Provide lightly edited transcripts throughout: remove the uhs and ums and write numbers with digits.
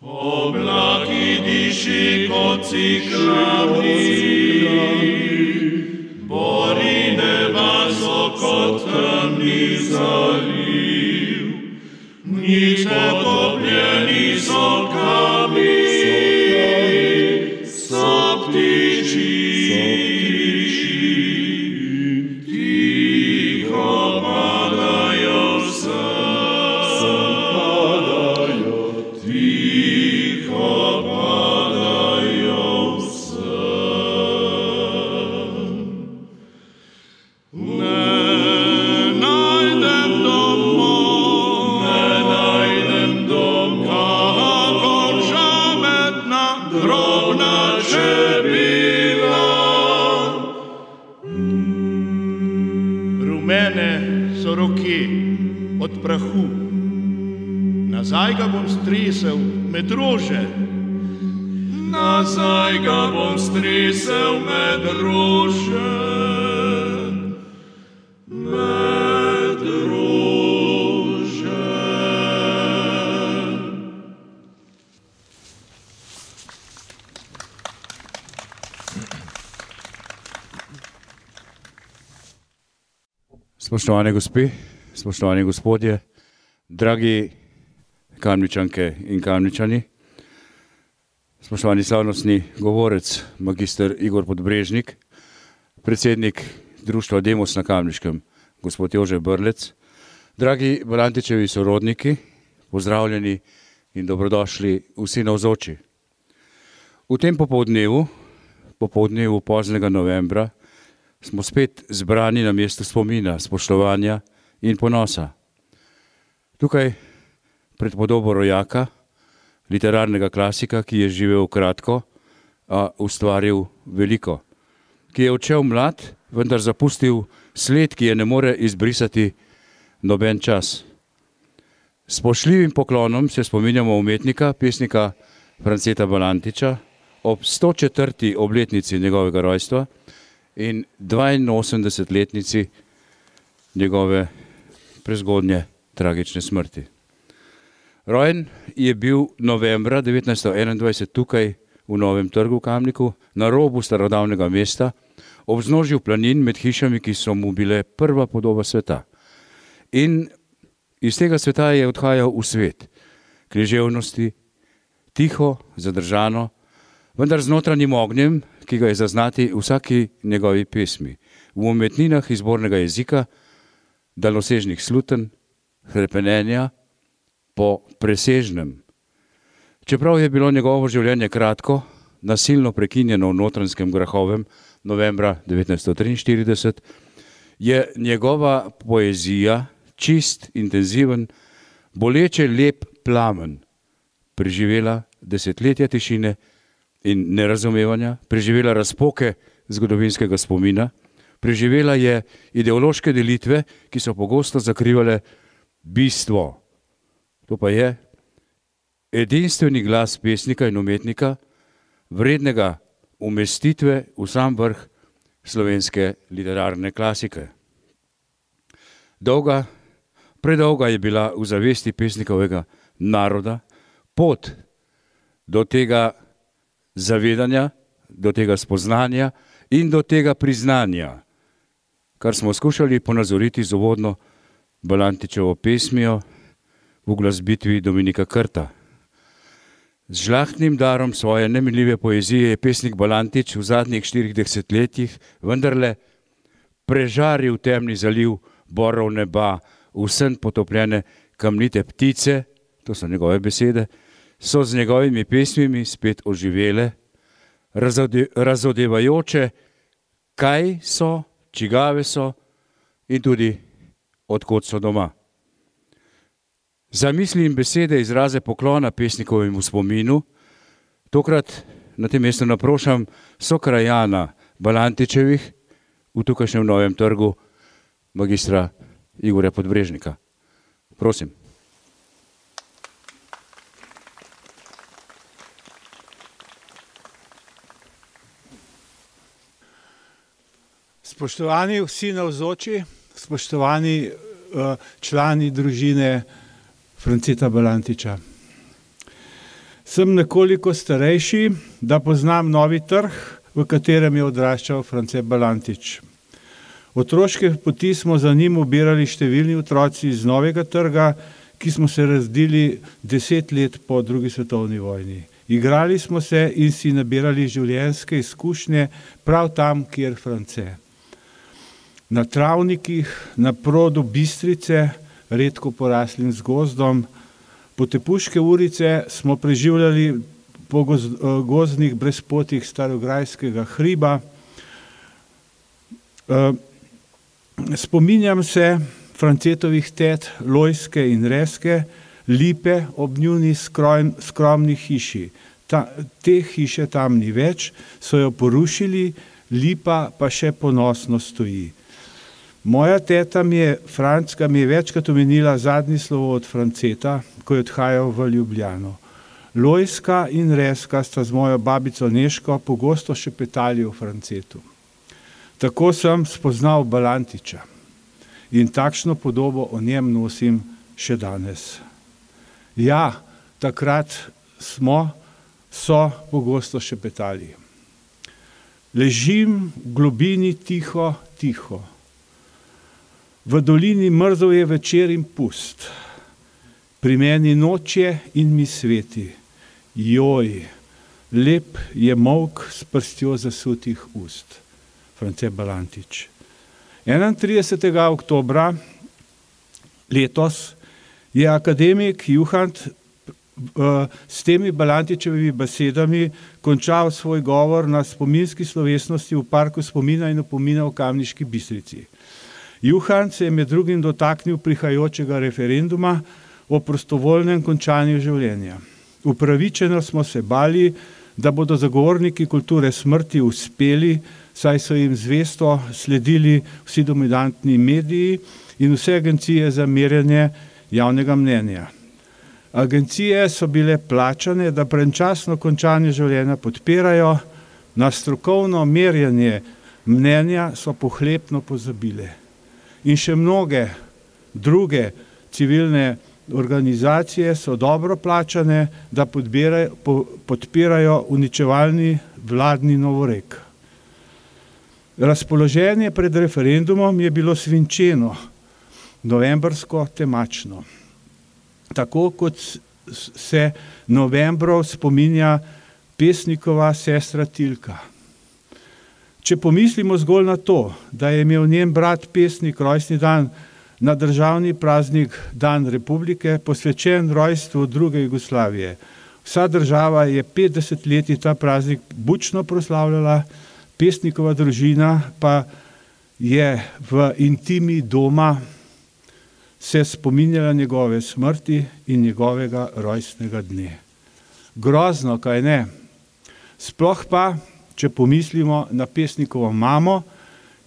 Oblaki diši kot ciklami, bori neba so kot temni zaliv, nič potopljeni so kami, so ptiči, tiho padajo od prahu. Nazaj ga bom stresel med rože. Nazaj ga bom stresel med rože. Med rože. Spoštovane gospe, spoštovani gospodje, dragi Kamničanke in Kamničani, spoštovani slavnostni govorec, magister Igor Podbrežnik, predsednik društva Demos na Kamniškem, gospod Jože Brlec, dragi Balantičevi sorodniki, pozdravljeni in dobrodošli vsi navzoči. V tem popoldnevu poznega novembra, smo spet zbrani na mesto spomina, spoštovanja in ponosa. Tukaj pred podobo rojaka, literarnega klasika, ki je živel kratko, a ustvaril veliko, ki je odšel mlad, vendar zapustil sled, ki je ne more izbrisati noben čas. S spoštljivim poklonom se spominjamo umetnika, pesnika Franceta Balantiča ob 104. obletnici njegovega rojstva in 82-letnici njegove prezgodnje tragične smrti. Rojen je bil novembra 1921 tukaj v Novem trgu v Kamniku, na robu starodavnega mesta, ob vznožju planin med hišami, ki so mu bile prva podoba sveta. In iz tega sveta je odhajal v svet književnosti, tiho, zadržano, vendar z notranjim ognjem, ki ga je zaznati v vsaki njegovi pesmi, v umetninah izbornega jezika, daljnosežnih slutenj, hrepenenja po presežnem. Čeprav je bilo njegovo življenje kratko, nasilno prekinjeno v Notranjskem grahovem novembra 1943, je njegova poezija čist, intenziven, boleče lep plamen, preživela desetletja tišine in nerazumevanja, preživela razpoke zgodovinskega spomina, preživela je ideološke delitve, ki so pogosto zakrivale bistvo. To pa je edinstveni glas pesnika in umetnika, vrednega umestitve v sam vrh slovenske literarne klasike. Predolga je bila v zavesti pesnikovega naroda pot do tega zavedanja, do tega spoznanja in do tega priznanja, kar smo skušali ponazoriti z uvodno Balantičevo pesmijo v uglasbitvi Dominika Krta. Z žlahtnim darom svoje neminljive poezije je pesnik Balantič v zadnjih 4 desetletjih vendarle prežaril temni zaliv borov neba, v sen potopljene kamnite ptice, to so njegove besede, so z njegovimi pesmimi spet oživele, razodevajoče, kaj so, čigave so in tudi odkot so doma. Za misli in besede izraze poklona pesnikovemu spominu, tokrat na tem mestu naprošam sokrajana Balantičevih v tukajšnjem Novem trgu, magistra Igorja Podbrežnika. Prosim. Spoštovani vsi navzoči, spoštovani člani družine Franceta Balantiča. Sem nekoliko starejši, da poznam Novi trg, v katerem je odraščal France Balantič. Otroške poti smo za njim ubirali številni otroci iz Novega trga, ki smo se razdili 10 let po drugi svetovni vojni. Igrali smo se in si nabirali življenjske izkušnje prav tam, kjer France. Na travnikih, na produ Bistrice, redko poraslim z gozdom, po Tepuške ulice smo preživljali po gozdnih brezpotih Starograjskega hriba. Spominjam se Francetovih tet, Lojske in Reske, Lipe ob njuni skromni hiši. Te hiše tam ni več, so jo porušili, Lipa pa še ponosno stoji. Moja teta Francka mi je večkrat omenila zadnji slovo od Franceta, ko je odhajal v Ljubljano. Lojska in Reska sta z mojo babico Neško pogosto šepetali o Francetu. Tako sem spoznal Balantiča in takšno podobo o njem nosim še danes. Ja, takrat so pogosto šepetali. Ležim v globini tiho, tiho. V dolini mrzel je večer in pust. Pri meni noč je in mi sveti. Joj, lep je molk s prstjo zasutih ust. France Balantič. 31. oktobra letos je akademik Juhant s temi Balantičevimi besedami končal svoj govor na spominski slovesnosti v parku spomina in opomina v Kamniški Bistrici. Juhant se je med drugim dotaknil prihajajočega referenduma o prostovoljnem končanju življenja. Upravičeno smo se bali, da bodo zagovorniki kulture smrti uspeli, saj so jim zvesto sledili vsi dominantni mediji in vse agencije za merjenje javnega mnenja. Agencije so bile plačane, da predčasno končanje življenja podpirajo, na strokovno merjenje mnenja so pohlepno pozabile. In še mnoge druge civilne organizacije so dobro plačane, da podpirajo uničevalni vladni novorek. Razpoloženje pred referendumom je bilo svinčeno, novembrsko temačno. Tako kot se novembrov spominja pesnikova sestra Tilka. Če pomislimo zgolj na to, da je imel njen brat pesnik rojstni dan na državni praznik Dan Republike, posvečen rojstvu druge Jugoslavije. Vsa država je 50 let ta praznik bučno proslavljala, pesnikova družina pa je v intimi doma se spominjala njegove smrti in njegovega rojstnega dne. Grozno, kaj ne? Sploh pa, če pomislimo na pesnikovo mamo,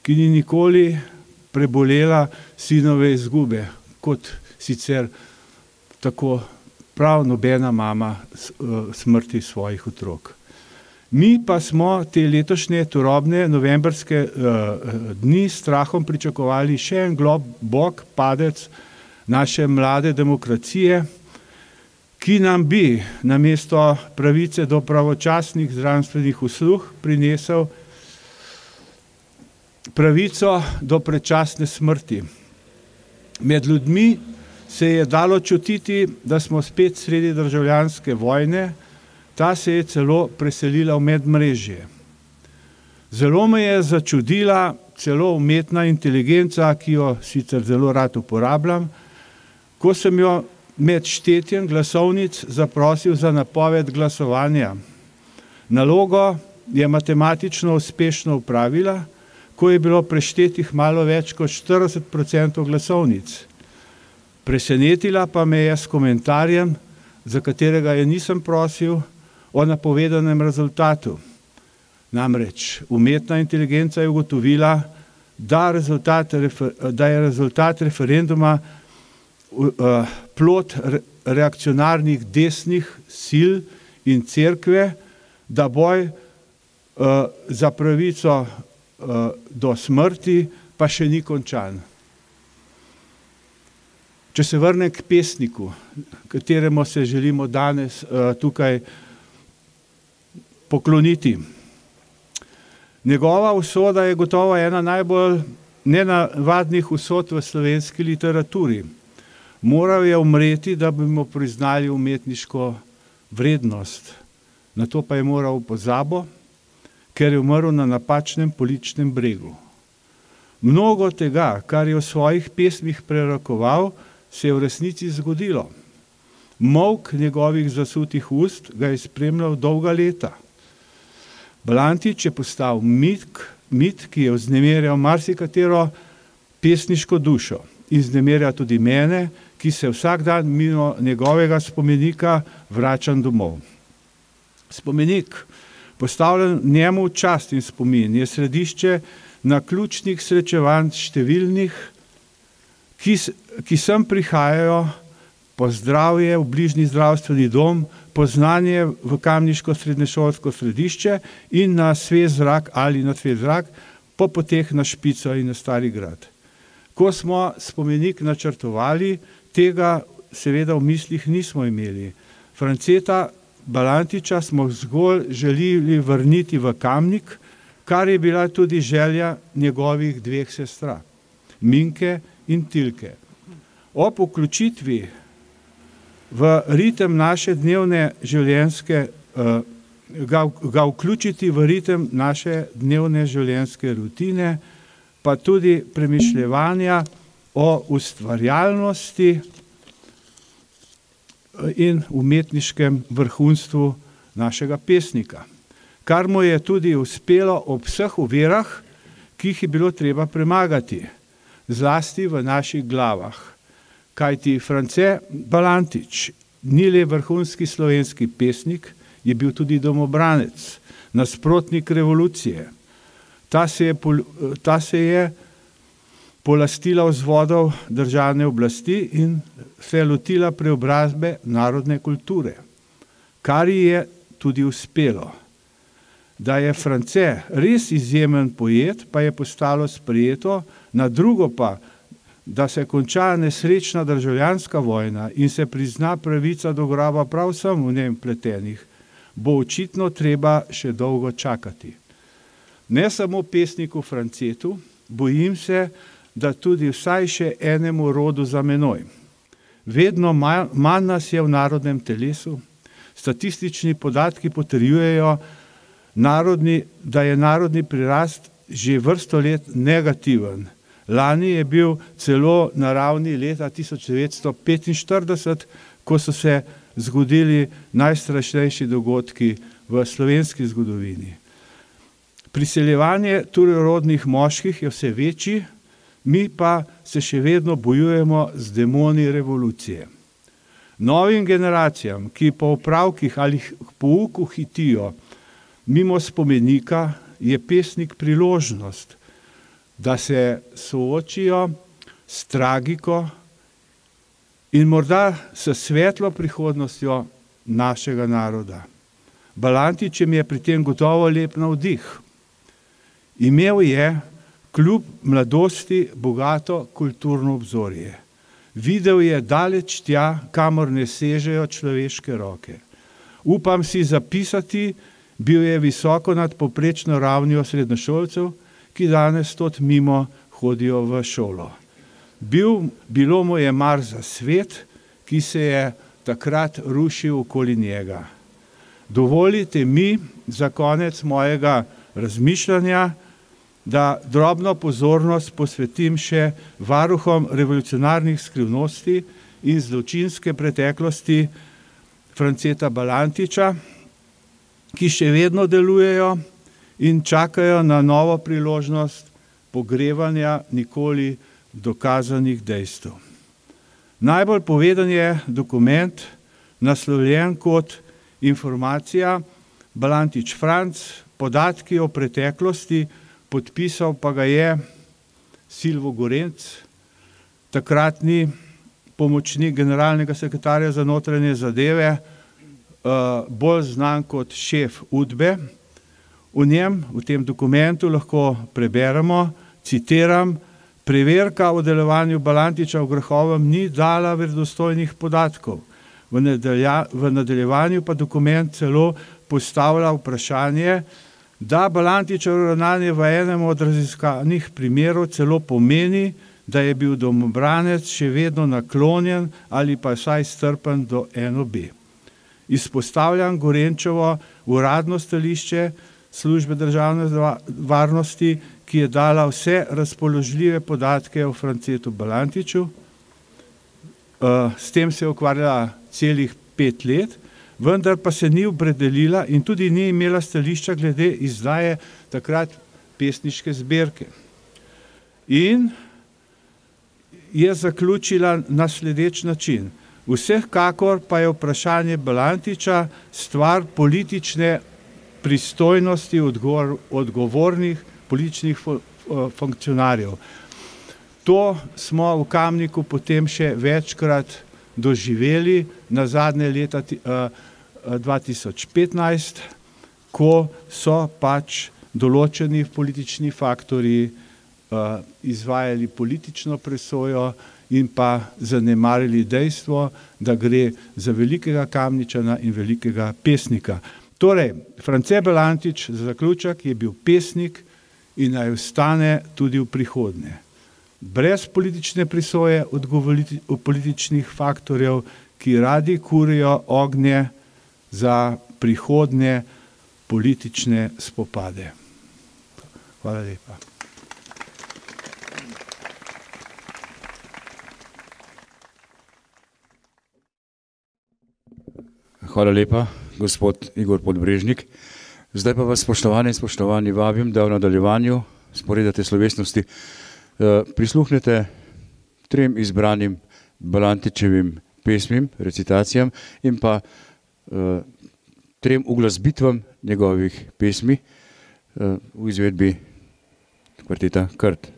ki ni nikoli prebolela sinove izgube, kot sicer tako prav nobena mama smrti svojih otrok. Mi pa smo te letošnje turobne novembrske dni s strahom pričakovali še en globok padec naše mlade demokracije, ki nam bi namesto pravice do pravočasnih zdravstvenih uslug prinesel pravico do predčasne smrti. Med ljudmi se je dalo čutiti, da smo spet sredi državljanske vojne, ta se je celo preselila v medmrežje. Zelo me je začudila celo umetna inteligenca, ki jo sicer zelo rad uporabljam, ko sem jo med štetjem glasovnic zaprosil za napoved glasovanja. Nalogo je matematično uspešno upravila, ko je bilo preštetih malo več kot 40% glasovnic. Presenetila pa me je s komentarjem, za katerega je nisem prosil, o napovedanem rezultatu. Namreč umetna inteligenca je ugotovila, da je rezultat referenduma plod reakcionarnih desnih sil in cerkve, da boj za pravico do smrti pa še ni končan. Če se vrnem k pesniku, kateremu se želimo danes tukaj pokloniti. Njegova usoda je gotovo ena najbolj nenavadnih usod v slovenski literaturi. Moral je umreti, da bi mu priznali umetniško vrednost. Na to pa je moral v pozabo, ker je umrl na napačnem političnem bregu. Mnogo tega, kar je v svojih pesmih prerokoval, se je v resnici zgodilo. Molk njegovih zasutih ust ga je spremljal dolga leta. Balantič je postal mit, ki je vznemirjal marsikatero pesniško dušo in vznemirja tudi mene, ki se vsak dan mimo njegovega spomenika vračam domov. Spomenik, postavljen njemu v čast in spomin, je središče naključnih srečevanj številnih, ki sem prihajajo po zdravje v bližnji zdravstveni dom, po znanje v kamniško srednješolsko središče in na svež zrak ali na svež zrak, po poteh na Špico in na Stari grad. Ko smo spomenik načrtovali, tega seveda v mislih nismo imeli. Franceta Balantiča smo zgolj želeli vrniti v Kamnik, kar je bila tudi želja njegovih dveh sestra, Minke in Tilke. Ob vključitvi v ritem naše dnevne življenjske, ga vključiti v ritem naše dnevne življenjske rutine, pa tudi premišljevanja o ustvarjalnosti in umetniškem vrhunstvu našega pesnika, kar mu je tudi uspelo ob vseh ovirah, ki jih je bilo treba premagati, zlasti v naših glavah. Kajti France Balantič ni le vrhunski slovenski pesnik, je bil tudi domobranec, nasprotnik revolucije. Ta se je polastila vzvodov državne oblasti in se je lotila preobrazbe narodne kulture, kar ji je tudi uspelo. Da je France res izjemen poet, pa je postalo sprejeto, na drugo pa, da se konča nesrečna državljanska vojna in se prizna pravica do groba prav vsem v njem pletenih, bo očitno treba še dolgo čakati. Ne samo pesniku Francetu, bojim se, da tudi vsaj še enemu rodu za menoj. Vedno manj nas je v narodnem telesu, statistični podatki potrjujejo, da je narodni prirast že vrsto let negativen. Lani je bil celo na ravni leta 1945, ko so se zgodili najstrašnejši dogodki v slovenski zgodovini. Priseljevanje tujerodnih moških je vse večji, mi pa se še vedno bojujemo z demoni revolucije. Novim generacijam, ki po opravkih ali pouku hitijo mimo spomenika, je pesnik priložnost, da se soočijo s tragiko in morda s svetlo prihodnostjo našega naroda. Balantič mi je pri tem gotovo lep navdih. Imel je kljub mladosti bogato kulturno obzorje. Videl je daleč tja, kamor ne sežejo človeške roke. Upam si zapisati, bil je visoko nad povprečno ravnjo srednješolcev, ki danes tot mimo hodijo v šolo. Bilo mu je mar za svet, ki se je takrat rušil okoli njega. Dovolite mi za konec mojega razmišljanja, da drobno pozornost posvetim še varuhom revolucionarnih skrivnosti in zločinske preteklosti Franceta Balantiča, ki še vedno delujejo in čakajo na novo priložnost pogrevanja nikoli dokazanih dejstev. Najbolj poveden je dokument, naslovljen kot Informacija Balantič Franc, podatki o preteklosti, podpisal pa ga je Silvo Gorenc, takratni pomočnik generalnega sekretarja za notranje zadeve, bolj znan kot šef UDBE. V njem, v tem dokumentu lahko preberemo, citiram, Preverka o delovanju Balantiča v Grahovem ni dala verodostojnih podatkov. V nadaljevanju pa dokument celo postavlja vprašanje, da Balantičevo ravnanje v enem od raziskanih primerov celo pomeni, da je bil domobranec še vedno naklonjen ali pa vsaj strpen do NOB. Izpostavljam Gorenčevo uradno stališče Službe državne varnosti, ki je dala vse razpoložljive podatke o Francetu Balantiču. S tem se je ukvarjala celih 5 let, vendar pa se ni opredelila in tudi ni imela stališča glede izdaje takrat pesniške zbirke. In je zaključila na sledeč način. Vsekakor pa je vprašanje Balantiča stvar politične pristojnosti odgovornih političnih funkcionarjev. To smo v Kamniku potem še večkrat doživeli, nazadnje leta 2015, ko so pač določeni politični faktorji izvajali politično presojo in pa zanemarili dejstvo, da gre za velikega Kamničana in velikega pesnika. Torej, France Balantič, za zaključek, je bil pesnik in naj ostane tudi v prihodnje. Brez politične presoje političnih faktorjev, ki radi kurijo ognje za prihodnje politične spopade. Hvala lepa. Hvala lepa, gospod Igor Podbrežnik. Zdaj pa vas, spoštovane in spoštovani, vabim, da v nadaljevanju sporedate slovesnosti prisluhnete 3 izbranim Balantičevim pesmim, recitacijam in pa 3 uglasbitvam njegovih pesmi v izvedbi kvarteta Krt.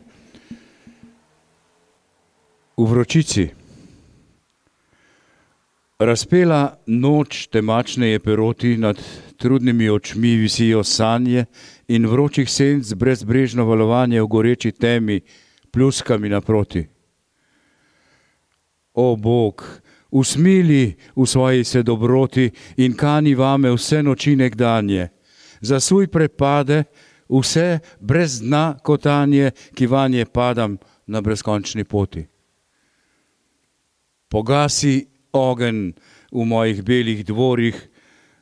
V vročici. Razpela noč temačneje peroti, nad trudnimi očmi visijo sanje in vročih senc brezbrežno valovanje v goreči temi, pljuskami naproti. O Bog, usmili v svoji se dobroti in kani vame vse noči nekdanje, zasuj prepade vse brez dna kotanje, ki vanje padam na brezkončni poti. Pogasi ogenj v mojih belih dvorih,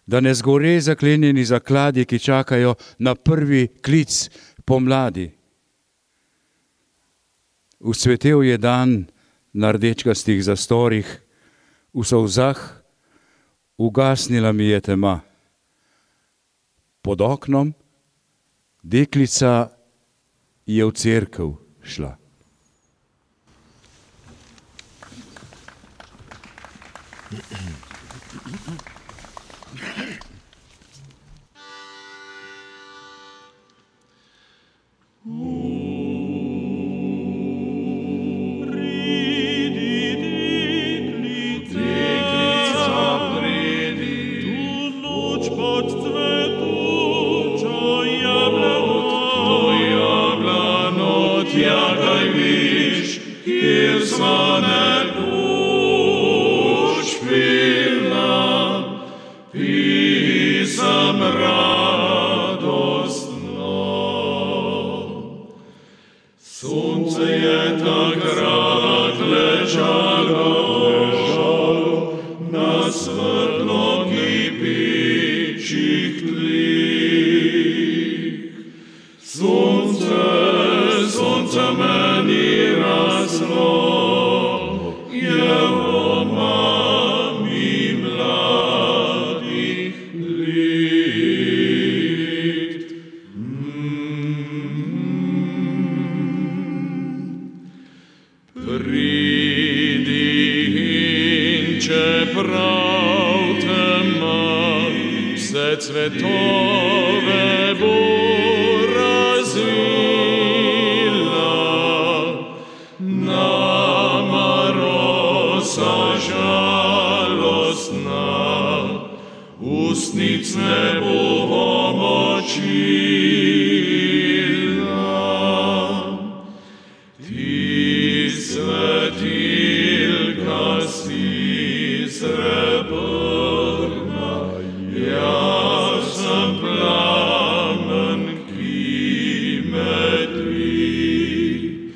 da ne zgore zaklenjeni zakladje, ki čakajo na prvi klic pomladi. Vzcvetel je dan na rdečkastih zastorih, v solzah ugasnila mi je tema. Pod oknom deklica je v cerkev šla. Ti svetilka si srebrna, jaz sem plamen, ki me tli.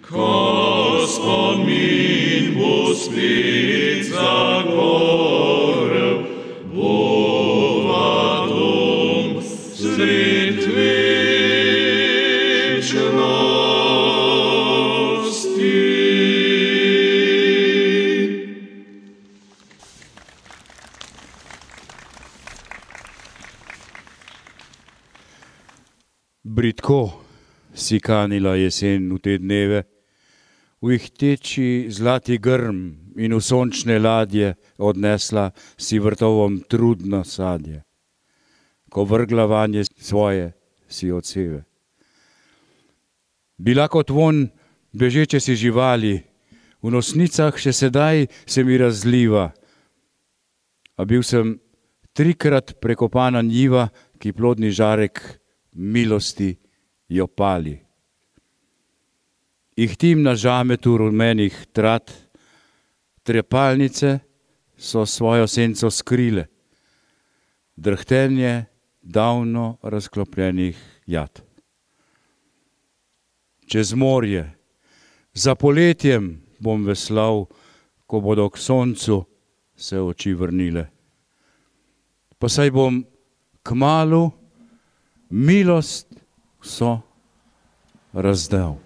Ko spomin bo spet zagorel, bova dom sred Bridko si kanila jesen v te dneve, v ihteči zlati grm in v sončne ladje odnesla si vrtovom trudno sadje, ko vrgla vanje svoje si odseve. Bila kot von bežeče si živali, v nosnicah še sedaj se mi razliva, a bil sem trikrat prekopana njiva, ki plodni žarek milosti jo pali. Ihtim na žametu rumenih trat, trepalnice so svojo senco skrile, drhtenje davno razklopljenih jat. Čez morje, za poletjem bom veslal, ko bodo k soncu se oči vrnile. Pa saj bom kmalu milost vso razdal.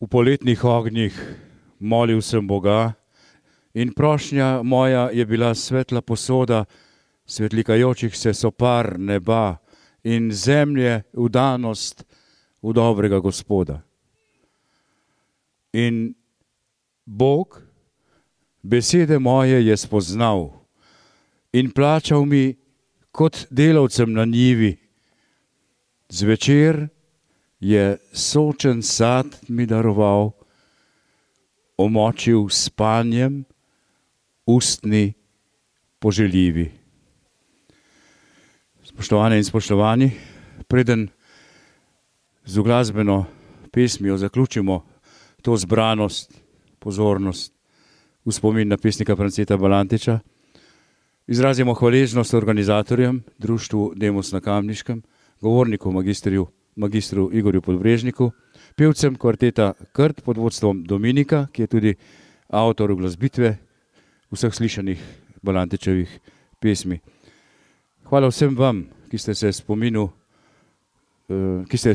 V poletnih ognjih molil sem Boga in prošnja moja je bila svetla posoda svetlikajočih se sopar neba in zemlje vdanost v dobrega Gospoda. In Bog besede moje je spoznal in plačal mi kot delavcem na njivi. Zvečer je sočen sad mi daroval, omočil s spanjem ustni poželjivi. Spoštovane in spoštovani, preden z uglasbeno pesmijo zaključimo to zbranost, pozornost v spomin na pesnika Franceta Balantiča, izrazimo hvaležnost organizatorjem, društvu Demos na Kamniškem, govorniku magistru Igorju Podbrežniku, pevcem kvarteta Krt pod vodstvom Dominika, ki je tudi avtor uglasbitve vseh slišanih Balantičevih pesmi. Hvala vsem vam, ki ste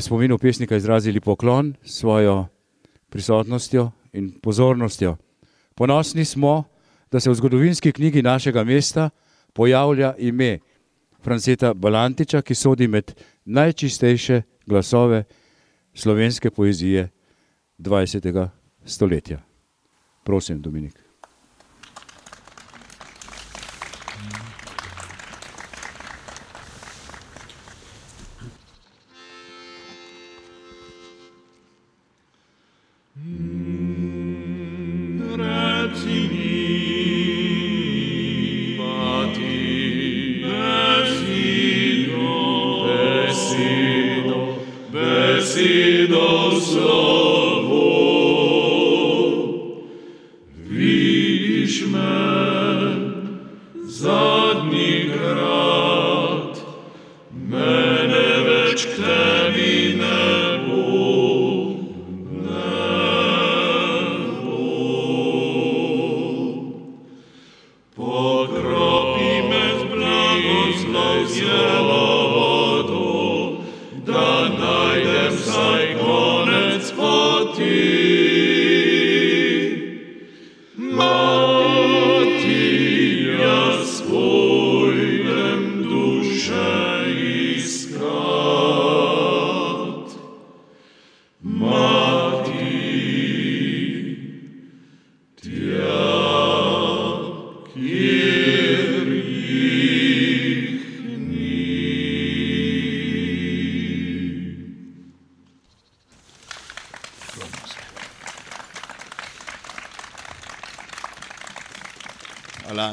v spominu pesnika izrazili poklon s svojo prisotnostjo in pozornostjo. Ponosni smo, da se v zgodovinski knjigi našega mesta pojavlja ime Franceta Balantiča, ki sodi med najčistejše glasove slovenske poezije 20. stoletja. Prosim, Dominik. Besedo slovo, vidiš me zadnjikrat, mene več k tebi ne bo, Pokropi me z blagoslovjeno vodo, da najdem vsaj konec poti. Mati, jaz pojdem duše iskat. Mati, tja, kjer jih ni. Hvala.